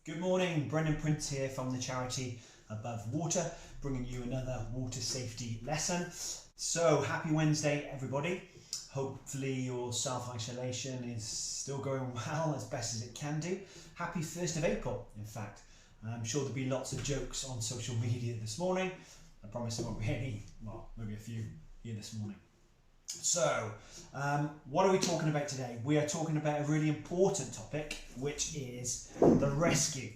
Good morning, Brendan Prince here from the charity Above Water, bringing you another water safety lesson. So happy Wednesday everybody. Hopefully your self-isolation is still going well as best as it can do. Happy 1st of April in fact. I'm sure there'll be lots of jokes on social media this morning. I promise there won't be any, well maybe a few here this morning. So, what are we talking about today? We are talking about a really important topic, which is the rescue.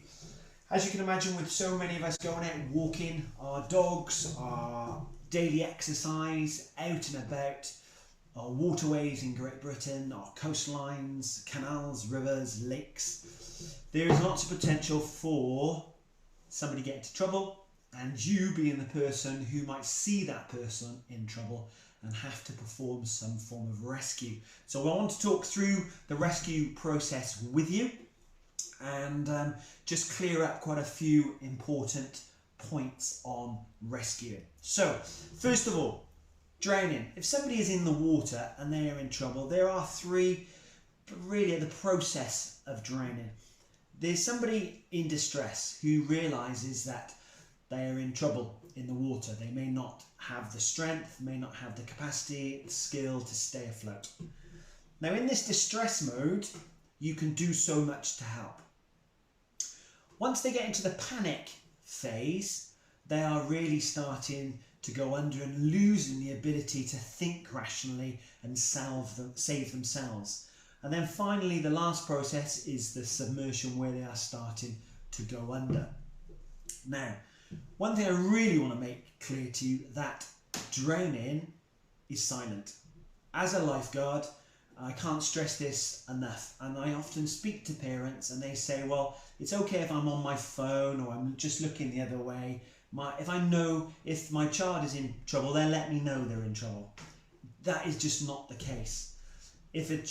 As you can imagine, with so many of us going out walking, our dogs, our daily exercise, out and about, our waterways in Great Britain, our coastlines, canals, rivers, lakes, there is lots of potential for somebody getting into trouble, and you being the person who might see that person in trouble and have to perform some form of rescue. So I want to talk through the rescue process with you and just clear up quite a few important points on rescuing. So first of all, drowning. If somebody is in the water and they are in trouble, there are three really at the process of drowning. There's somebody in distress who realizes that they are in trouble in the water. They may not have the strength, may not have the capacity, the skill to stay afloat. Now in this distress mode, you can do so much to help. Once they get into the panic phase, they are really starting to go under and losing the ability to think rationally and save themselves. And then finally, the last process is the submersion, where they are starting to go under. Now, one thing I really want to make clear to you, that drowning is silent. As a lifeguard, I can't stress this enough, and I often speak to parents and they say, well, it's okay if I'm on my phone or I'm just looking the other way. If I know if my child is in trouble, they'll let me know they're in trouble. That is just not the case. If an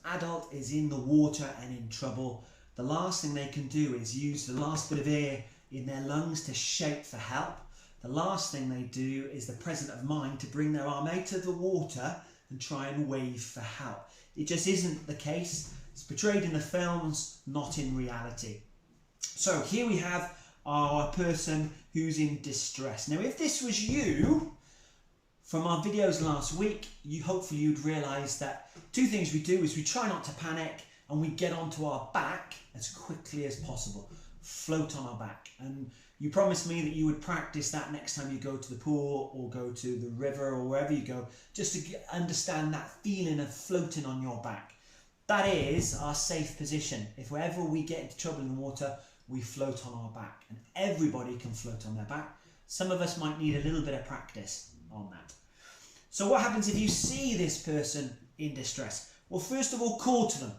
adult is in the water and in trouble, the last thing they can do is use the last bit of air in their lungs to shout for help. The last thing they do is the presence of mind to bring their arm out of the water and try and wave for help. It just isn't the case. It's portrayed in the films, not in reality. So here we have our person who's in distress. Now if this was you, from our videos last week, hopefully you'd realise that two things we do is we try not to panic and we get onto our back as quickly as possible. Float on our back. And you promised me that you would practice that next time you go to the pool or go to the river or wherever you go, just to understand that feeling of floating on your back. That is our safe position. If wherever we get into trouble in the water, we float on our back, and everybody can float on their back. Some of us might need a little bit of practice on that. So what happens if you see this person in distress? Well, first of all, call to them.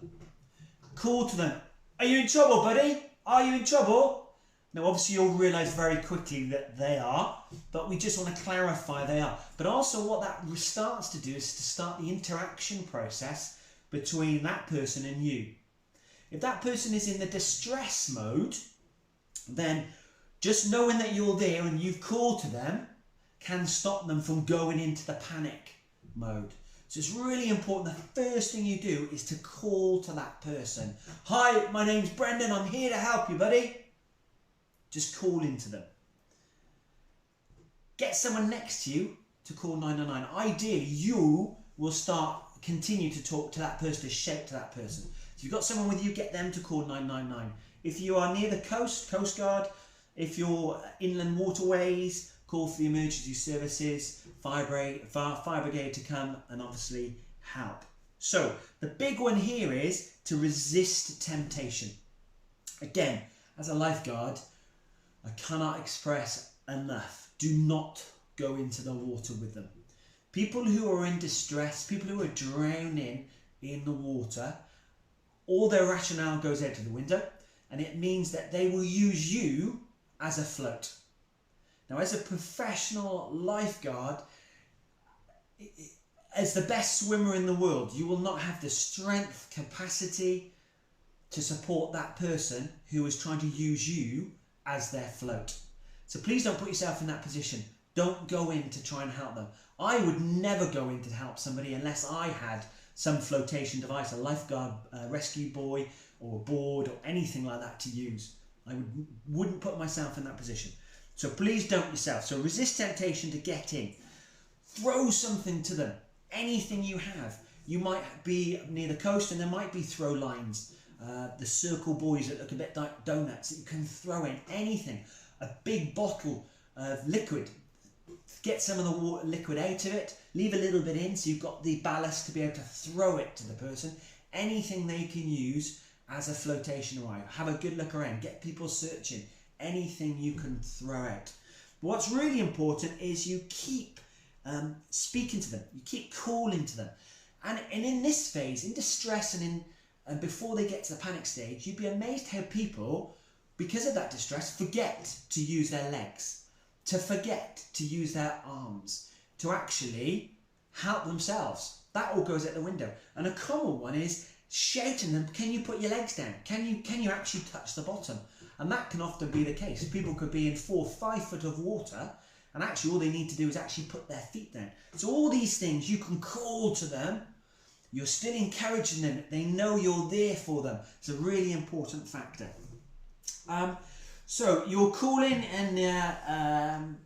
Call to them. Are you in trouble, buddy? Are you in trouble? Now obviously you'll realise very quickly that they are, but we just want to clarify they are. But also what that starts to do is to start the interaction process between that person and you. If that person is in the distress mode, then just knowing that you're there and you've called to them can stop them from going into the panic mode. So it's really important, the first thing you do is to call to that person. Hi, my name's Brendan, I'm here to help you, buddy. Just call into them. Get someone next to you to call 999. Ideally, you will continue to talk to that person, to shout to that person. If you've got someone with you, get them to call 999. If you are near the coast, Coast Guard, if you're inland waterways, call for the emergency services, fire brigade to come and obviously help. So the big one here is to resist temptation. Again, as a lifeguard, I cannot express enough. Do not go into the water with them. People who are in distress, people who are drowning in the water, all their rationale goes out of the window, and it means that they will use you as a float. Now, as a professional lifeguard, as the best swimmer in the world, you will not have the strength, capacity to support that person who is trying to use you as their float. So please don't put yourself in that position. Don't go in to try and help them. I would never go in to help somebody unless I had some flotation device, a lifeguard rescue buoy or a board or anything like that to use. I wouldn't put myself in that position. So please don't yourself. So resist temptation to get in. Throw something to them. Anything you have. You might be near the coast and there might be throw lines. The circle buoys that look a bit like donuts that you can throw in. Anything. A big bottle of liquid. Get some of the water liquid out of it. Leave a little bit in so you've got the ballast to be able to throw it to the person. Anything they can use as a flotation arrival. Have a good look around. Get people searching. Anything you can throw out. But what's really important is you keep speaking to them. You keep calling to them. And in this phase, in distress and before they get to the panic stage, you'd be amazed how people, because of that distress, forget to use their legs, to forget to use their arms, to actually help themselves. That all goes out the window. And a common one is shouting them, can you put your legs down? Can you actually touch the bottom? And that can often be the case. People could be in 4 or 5 foot of water and actually all they need to do is actually put their feet down. So all these things you can call to them. You're still encouraging them. They know you're there for them. It's a really important factor. So you're calling and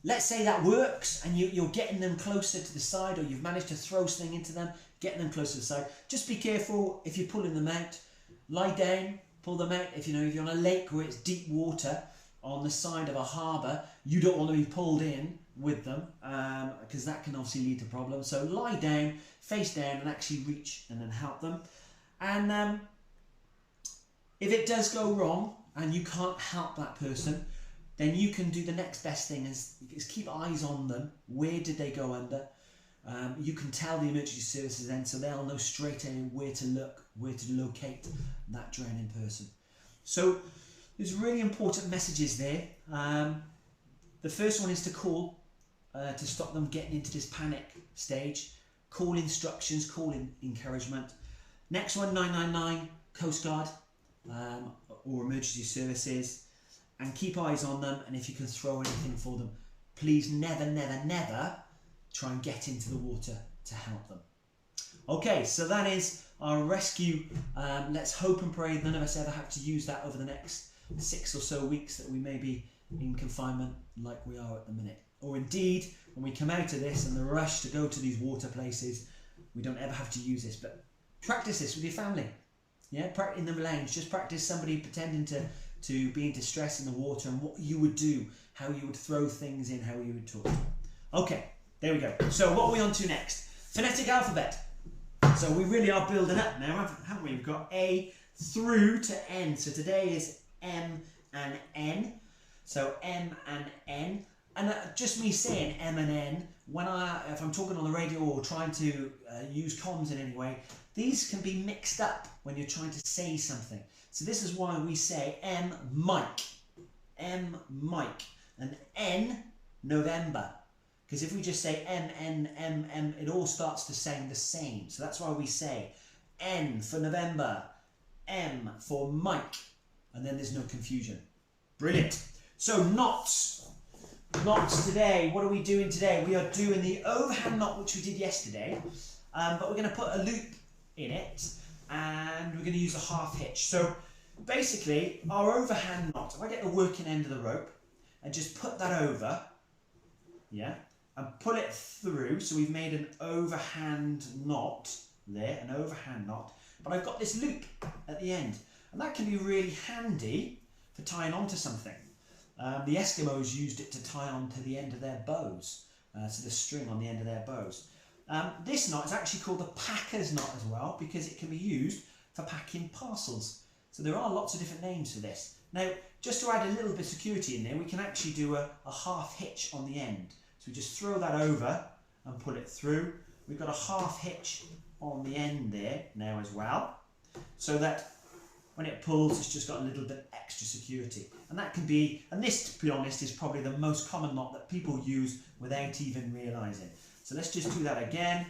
let's say that works and you're getting them closer to the side, or you've managed to throw something into them, getting them closer to the side. Just be careful if you're pulling them out. Lie down, pull them out. If you're on a lake where it's deep water on the side of a harbour, you don't want to be pulled in with them because that can obviously lead to problems. So lie down, face down, and actually reach and then help them. And if it does go wrong and you can't help that person, then you can do the next best thing is keep eyes on them. Where did they go under? You can tell the emergency services then, so they'll know straight away where to look, where to locate that drowning person. So there's really important messages there. The first one is to call to stop them getting into this panic stage. Call instructions, call encouragement. Next one, 999, Coast Guard or emergency services, and keep eyes on them. And if you can throw anything for them, please never, never, never try and get into the water to help them. Okay, so that is our rescue. Let's hope and pray none of us ever have to use that over the next 6 or so weeks that we may be in confinement like we are at the minute. Or indeed, when we come out of this and the rush to go to these water places, we don't ever have to use this. But practice this with your family. Yeah, in the lounge, just practice somebody pretending to be in distress in the water and what you would do, how you would throw things in, how you would talk. Okay, there we go. So what are we on to next? Phonetic alphabet. So we really are building up now, haven't we? We've got A through to N. So today is M and N. So M and N. And just me saying M and N, if I'm talking on the radio or trying to use comms in any way, these can be mixed up when you're trying to say something. So this is why we say M, Mike, and N, November. Because if we just say M, N, M, M, it all starts to sound the same. So that's why we say N for November, M for Mike, and then there's no confusion. Brilliant. So knots. Knots today. What are we doing today? We are doing the overhand knot, which we did yesterday, but we're going to put a loop in it, and we're going to use a half hitch. So basically, our overhand knot, if I get the working end of the rope and just put that over, yeah, and pull it through, so we've made an overhand knot there, an overhand knot, but I've got this loop at the end, and that can be really handy for tying onto something. The Eskimos used it to tie on to the end of their bows, so the string on the end of their bows. This knot is actually called the packer's knot as well, because it can be used for packing parcels. So there are lots of different names for this. Now, just to add a little bit of security in there, we can actually do a half hitch on the end. So we just throw that over and pull it through. We've got a half hitch on the end there now as well, so that when it pulls, it's just got a little bit extra security. And that can be, and this, to be honest, is probably the most common knot that people use without even realising. So let's just do that again.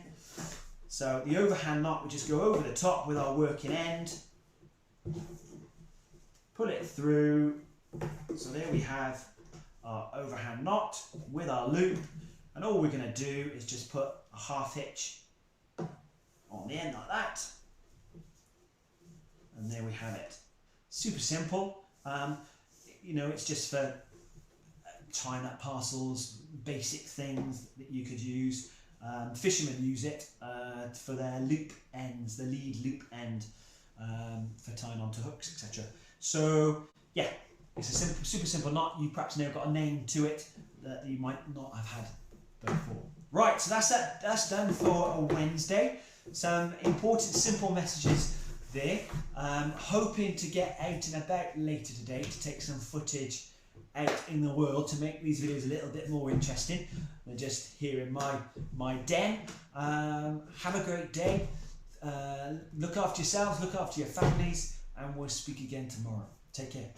So the overhand knot, we just go over the top with our working end, pull it through. So there we have our overhand knot with our loop. And all we're going to do is just put a half hitch on the end like that. And there we have it. Super simple. You know, it's just for tying up parcels, basic things that you could use. Fishermen use it for their loop ends, the lead loop end, for tying onto hooks, etc. So yeah, it's a simple, super simple knot. You perhaps now got a name to it that you might not have had before. Right, so that's done for a Wednesday. Some important, simple messages there. Hoping to get out and about later today to take some footage out in the world to make these videos a little bit more interesting than just here in my den. Have a great day. Look after yourselves, look after your families, and we'll speak again tomorrow. Take care.